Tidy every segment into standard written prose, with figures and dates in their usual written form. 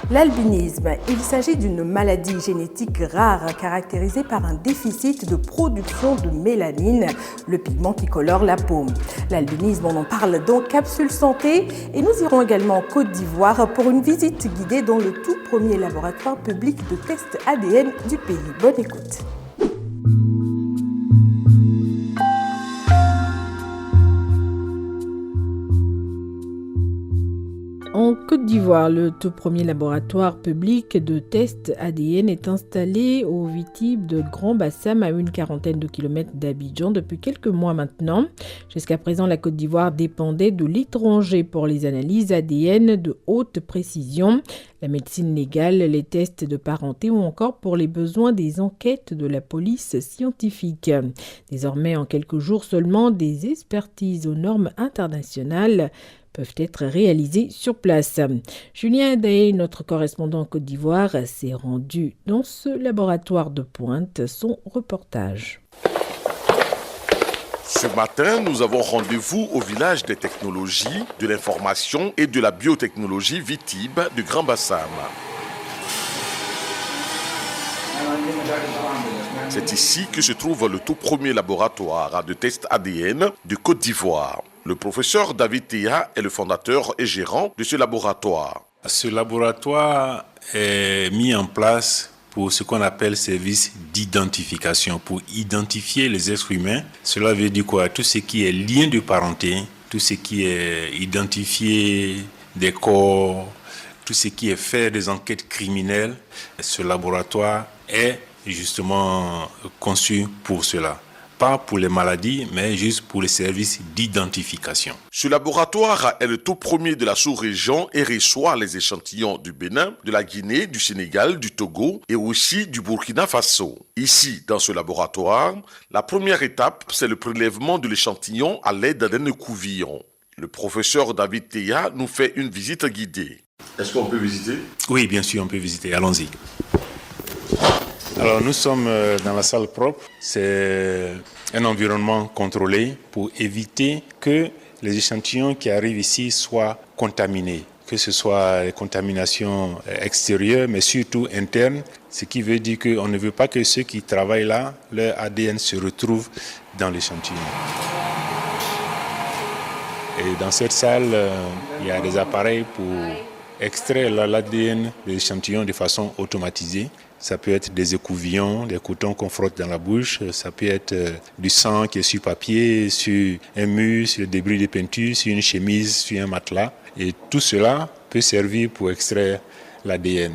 L'albinisme, il s'agit d'une maladie génétique rare caractérisée par un déficit de production de mélanine, le pigment qui colore la peau. L'albinisme, on en parle dans Capsule Santé et nous irons également en Côte d'Ivoire pour une visite guidée dans le tout premier laboratoire public de test ADN du pays. Bonne écoute. En Côte d'Ivoire, le tout premier laboratoire public de test ADN est installé au Vitib de Grand Bassam à une quarantaine de kilomètres d'Abidjan depuis quelques mois maintenant. Jusqu'à présent, la Côte d'Ivoire dépendait de l'étranger pour les analyses ADN de haute précision, la médecine légale, les tests de parenté ou encore pour les besoins des enquêtes de la police scientifique. Désormais, en quelques jours seulement, des expertises aux normes internationales peuvent être réalisées sur place. Julien Daé, notre correspondant en Côte d'Ivoire, s'est rendu dans ce laboratoire de pointe. Son reportage. Ce matin, nous avons rendez-vous au village des technologies, de l'information et de la biotechnologie Vitib de Grand Bassam. C'est ici que se trouve le tout premier laboratoire de test ADN de Côte d'Ivoire. Le professeur David Théa est le fondateur et gérant de ce laboratoire. Ce laboratoire est mis en place pour ce qu'on appelle service d'identification, pour identifier les êtres humains. Cela veut dire quoi? Tout ce qui est lien de parenté, tout ce qui est identifier des corps, tout ce qui est faire des enquêtes criminelles. Ce laboratoire est justement conçu pour cela. Pas pour les maladies, mais juste pour les services d'identification. Ce laboratoire est le tout premier de la sous-région et reçoit les échantillons du Bénin, de la Guinée, du Sénégal, du Togo et aussi du Burkina Faso. Ici, dans ce laboratoire, la première étape, c'est le prélèvement de l'échantillon à l'aide d'un écouvillon. Le professeur David Théa nous fait une visite guidée. Est-ce qu'on peut visiter? Oui, bien sûr, on peut visiter. Allons-y. Alors, nous sommes dans la salle propre. C'est un environnement contrôlé pour éviter que les échantillons qui arrivent ici soient contaminés, que ce soit les contaminations extérieures, mais surtout internes, ce qui veut dire qu'on ne veut pas que ceux qui travaillent là, leur ADN se retrouve dans l'échantillon. Et dans cette salle, il y a des appareils pour extraire l'ADN des échantillons de façon automatisée. Ça peut être des écouvillons, des cotons qu'on frotte dans la bouche. Ça peut être du sang qui est sur papier, sur un mur, sur le débris de peinture, sur une chemise, sur un matelas. Et tout cela peut servir pour extraire l'ADN.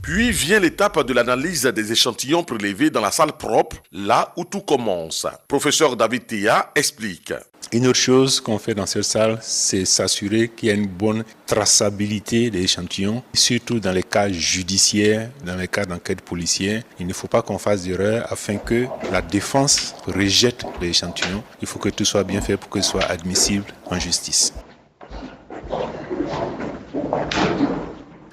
Puis vient l'étape de l'analyse des échantillons prélevés dans la salle propre, là où tout commence. Professeur David Théa explique. Une autre chose qu'on fait dans cette salle, c'est s'assurer qu'il y a une bonne traçabilité des échantillons, surtout dans les cas judiciaires, dans les cas d'enquête policière. Il ne faut pas qu'on fasse d'erreur afin que la défense rejette les échantillons. Il faut que tout soit bien fait pour que ce soit admissible en justice.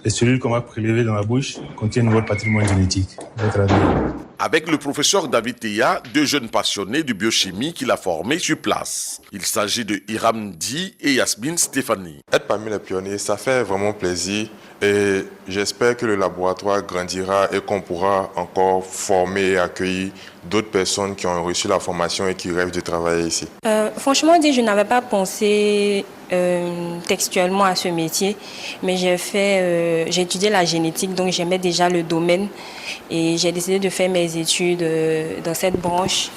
Les cellules qu'on va prélever dans la bouche contiennent notre patrimoine génétique, notre ADN. Avec le professeur David Théa, deux jeunes passionnés de biochimie qu'il a formés sur place. Il s'agit de Hiram Di et Yasmine Stéphanie. Être parmi les pionniers, ça fait vraiment plaisir et j'espère que le laboratoire grandira et qu'on pourra encore former et accueillir d'autres personnes qui ont reçu la formation et qui rêvent de travailler ici. Franchement dit, je n'avais pas pensé textuellement à ce métier, mais j'ai étudié la génétique, donc j'aimais déjà le domaine et j'ai décidé de faire mes études dans cette branche.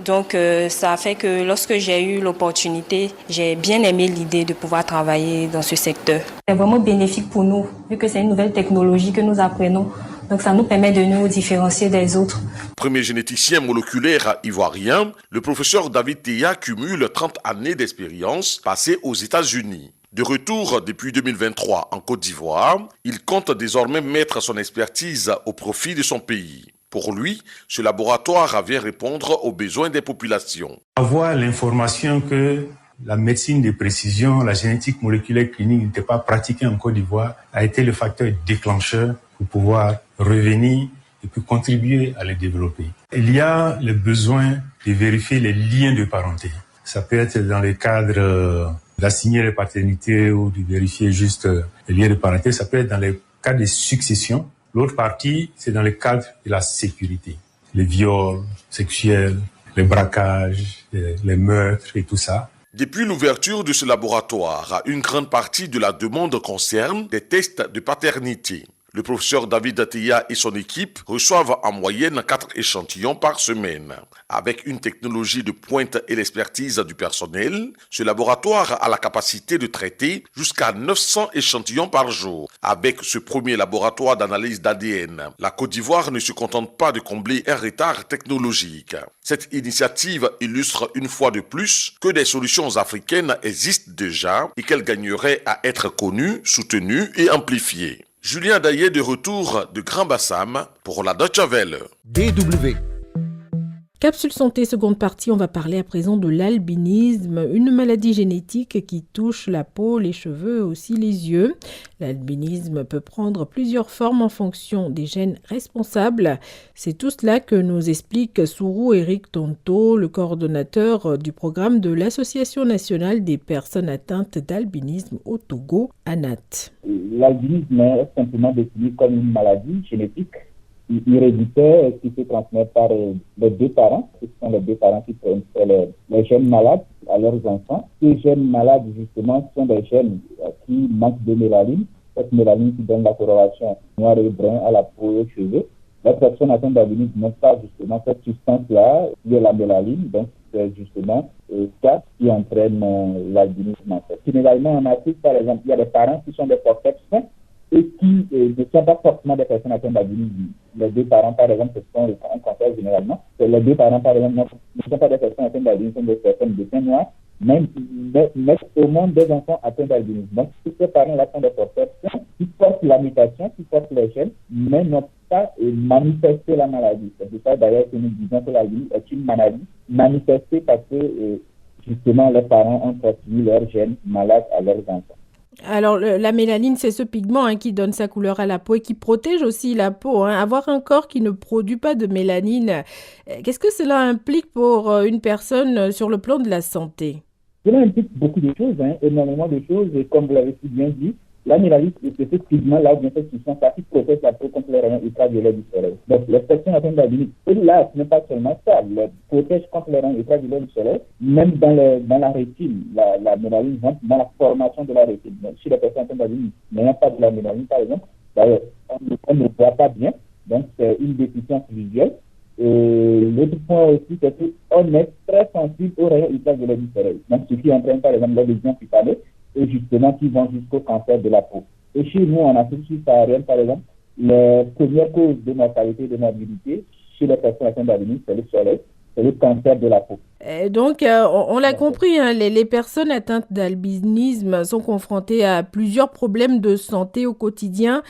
Donc ça a fait que lorsque j'ai eu l'opportunité, j'ai bien aimé l'idée de pouvoir travailler dans ce secteur. C'est vraiment bénéfique pour nous, vu que c'est une nouvelle technologie que nous apprenons. Donc ça nous permet de nous différencier des autres. Premier généticien moléculaire ivoirien, le professeur David Théa cumule 30 années d'expérience passées aux États-Unis. De retour depuis 2023 en Côte d'Ivoire, il compte désormais mettre son expertise au profit de son pays. Pour lui, ce laboratoire vient répondre aux besoins des populations. Avoir l'information que la médecine de précision, la génétique moléculaire clinique n'était pas pratiquée en Côte d'Ivoire a été le facteur déclencheur pour pouvoir revenir et et puis contribuer à les développer. Il y a le besoin de vérifier les liens de parenté. Ça peut être dans le cadre d'assigner les paternités ou de vérifier juste les liens de parenté. Ça peut être dans le cadre de succession. L'autre partie, c'est dans le cadre de la sécurité. Les viols sexuels, les braquages, les meurtres et tout ça. Depuis l'ouverture de ce laboratoire, une grande partie de la demande concerne des tests de paternité. Le professeur David Ateya et son équipe reçoivent en moyenne 4 échantillons par semaine. Avec une technologie de pointe et l'expertise du personnel, ce laboratoire a la capacité de traiter jusqu'à 900 échantillons par jour. Avec ce premier laboratoire d'analyse d'ADN, la Côte d'Ivoire ne se contente pas de combler un retard technologique. Cette initiative illustre une fois de plus que des solutions africaines existent déjà et qu'elles gagneraient à être connues, soutenues et amplifiées. Julien Daillé de retour de Grand Bassam pour la Deutsche Welle. DW. Capsule santé, seconde partie, on va parler à présent de l'albinisme, une maladie génétique qui touche la peau, les cheveux, aussi les yeux. L'albinisme peut prendre plusieurs formes en fonction des gènes responsables. C'est tout cela que nous explique Sourou Eric Tonto, le coordonnateur du programme de l'Association nationale des personnes atteintes d'albinisme au Togo, ANAT. L'albinisme est simplement défini comme une maladie génétique héréditaire qui se transmet par les deux parents. Ce sont les deux parents qui transmettent les gènes malades à leurs enfants. Ces gènes malades, justement, sont des gènes qui manquent de mélanine. Cette mélanine qui donne la coloration noir et brun à la peau et aux cheveux. Les personnes atteintes d'albinisme n'ont pas justement cette substance-là, qui est la mélanine. Donc, c'est justement ça qui entraîne l'albinisme. En fait. Généralement, en Afrique, par exemple, il y a des parents qui sont des porteurs sains et qui ne sont pas forcément des personnes atteintes d'albinisme. Les deux parents, par exemple, ce sont un cancer généralement. Les deux parents, par exemple, ne sont pas des personnes atteintes d'albinisme, sont des personnes de teint noir, même mettre au monde des enfants atteints d'albinisme. Donc, tous ces parents-là sont des porteurs qui portent la mutation, qui portent les gènes, mais n'ont pas manifesté la maladie. C'est pour ça d'ailleurs que nous disons que l'albinisme est une maladie manifestée parce que justement les parents ont transmis leurs gènes malades à leurs enfants. Alors, la mélanine, c'est ce pigment qui donne sa couleur à la peau et qui protège aussi la peau. Avoir un corps qui ne produit pas de mélanine, qu'est-ce que cela implique pour une personne sur le plan de la santé? Cela implique beaucoup de choses, énormément de choses. Et comme vous l'avez si bien dit, la mélanine, c'est ce pigment-là, ou bien cette substance-là qui protège la peau contre les rayons ultraviolets du soleil. Donc, les personnes atteintes d'albinisme, et là, ce n'est pas seulement ça, elle protège contre les rayons ultraviolets du soleil, même dans la rétine, la mélanine rentre dans la formation de la rétine. Donc, si les personnes atteintes d'albinisme n'ont pas de la mélanine, par exemple, d'ailleurs, on ne voit pas bien, donc c'est une déficience visuelle. Et l'autre point aussi, c'est qu'on est très sensible aux rayons ultraviolets du soleil. Donc, ce qui entraîne, par exemple, les lésions cutanées, et justement qui vont jusqu'au cancer de la peau. Et chez nous, en Afrique subsaharienne, par exemple, les premières causes de mortalité et de morbidité chez les personnes atteintes d'albinisme, c'est le soleil, c'est le cancer de la peau. Et donc, on l'a compris, les personnes atteintes d'albinisme sont confrontées à plusieurs problèmes de santé au quotidien.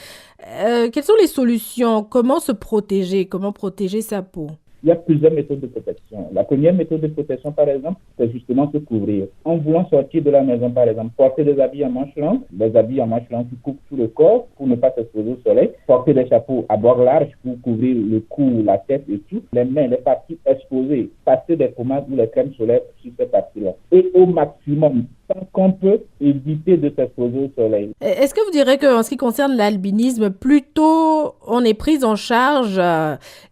Quelles sont les solutions? Comment se protéger? Comment protéger sa peau? Il y a plusieurs méthodes de protection. La première méthode de protection, par exemple, c'est justement se couvrir. En voulant sortir de la maison, par exemple, porter des habits à manches longues, des habits à manches longues qui couvrent tout le corps pour ne pas s'exposer au soleil, porter des chapeaux à bord large pour couvrir le cou, la tête et tout, les mains, les parties exposées, passer des pommades ou les crèmes solaires sur ces parties-là. Et au maximum, tant qu'on peut, éviter de s'exposer au soleil. Est-ce que vous direz qu'en ce qui concerne l'albinisme, plutôt on est pris en charge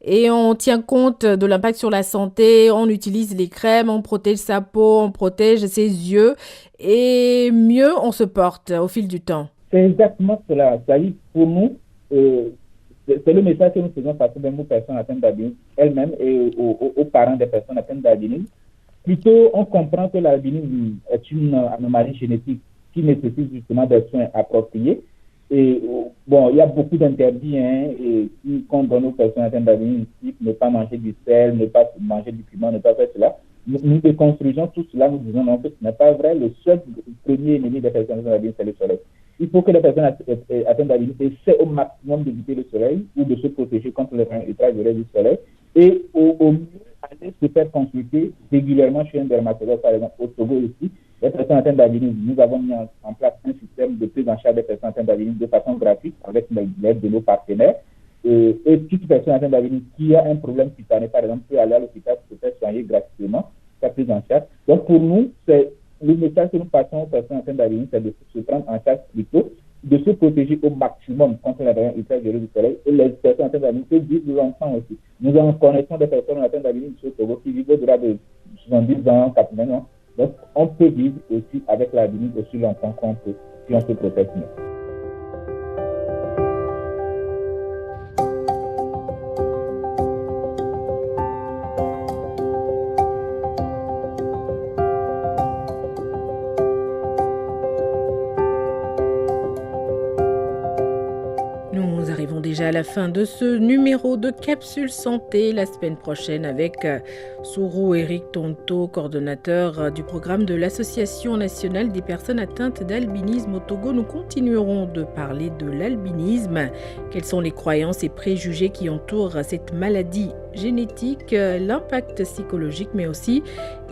et on tient compte de l'impact sur la santé, on utilise les crèmes, on protège sa peau, on protège ses yeux et mieux on se porte au fil du temps? C'est exactement cela. Ça dit, pour nous, c'est le message que nous faisons passer aux personnes atteintes d'albinisme elles-mêmes et aux parents des personnes atteintes d'albinisme. Plutôt, on comprend que l'albinisme est une anomalie génétique qui nécessite justement des soins appropriés. Et bon, il y a beaucoup d'interdits qu'on donne aux personnes atteintes d'albinisme, ne pas manger du sel, ne pas manger du piment, ne pas faire cela. Nous déconstruisons tout cela, nous disons non, que ce n'est pas vrai. Le seul premier ennemi des personnes atteintes d'albinisme, c'est le soleil. Il faut que les personnes atteintes d'albinisme essaient au maximum d'éviter le soleil ou de se protéger contre les rayons ultraviolets du soleil. Et au mieux, aller se faire consulter régulièrement chez un dermatologue, par exemple, au Togo aussi. Les personnes atteintes d'albinisme, nous avons mis en place un système de prise en charge des personnes atteintes d'albinisme de façon gratuite avec l'aide de nos partenaires. et toute personne atteinte d'albinisme qui a un problème cutané, par exemple, peut aller à l'hôpital pour se faire soigner gratuitement, sa prise en charge. Donc pour nous, c'est le message que nous passons aux personnes atteintes d'albinisme, c'est de se prendre en charge plus tôt, de se protéger au maximum contre les rayons ultraviolets du soleil. Et les personnes atteintes d'albinisme vivent longtemps aussi. Nous en connaissons des personnes atteintes d'albinisme au Togo qui vivent au-delà de 70 ans, 80 ans. Donc on peut vivre aussi avec l'albinisme aussi longtemps qu'on peut, si on se protège mieux. Nous arrivons déjà à la fin de ce numéro de Capsule Santé. La semaine prochaine avec Sourou Eric Tonto, coordonnateur du programme de l'Association nationale des personnes atteintes d'albinisme au Togo. Nous continuerons de parler de l'albinisme. Quelles sont les croyances et préjugés qui entourent cette maladie génétique, l'impact psychologique, mais aussi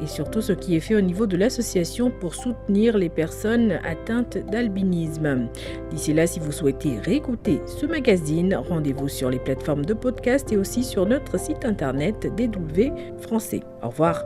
et surtout ce qui est fait au niveau de l'association pour soutenir les personnes atteintes d'albinisme. D'ici là, si vous souhaitez réécouter ce magazine, rendez-vous sur les plateformes de podcast et aussi sur notre site internet DW Français. Au revoir.